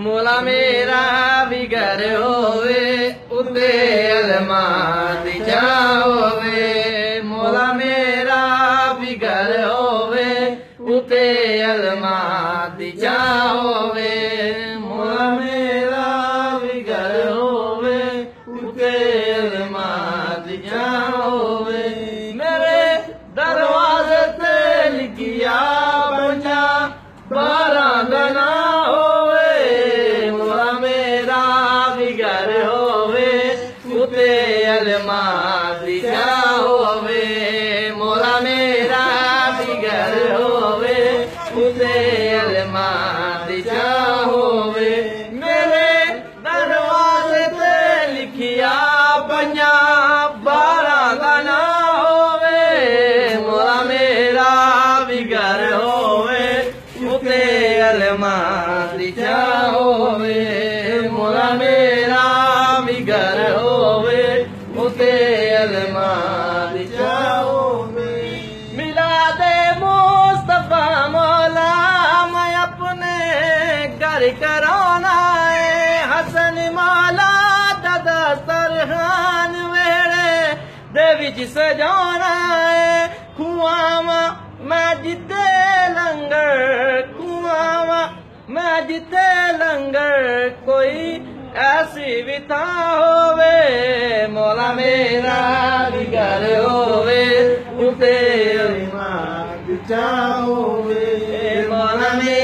मोला मेरा भी घर होवे उते अलमाद जाओवे। मोला मेरा भी घर होवे उते अलमाद जाओवे। मोला मेरा भी घर होवे उते अलमाद जाओवे। मेरे दरवाजे ते लिखिया बजा 12 दना उते अलमाद जाओवे। मोला मेरा भी घर होवे उते अलमाद जाओवे। मेरे दरवाजे ते लिखिया बजा 12 दना होवे। मोला मेरा भी घर होवे उते अलमाद जाओवे। मोला मेरा भी घर होवे उते अलमाद जाओवे। मिलादे मुस्तफा मौला मैं अपने घर कराना है। हसन मौला दादा सरहान वेड़े दे विच सजाना है। खुआवा मैं जिते लंगर खुआवा मैं जिते लंगर कोई ऐसी विथा होवे। मौला मेरा भी घर होवे उते अलमाद जाओवे। मौला मेरा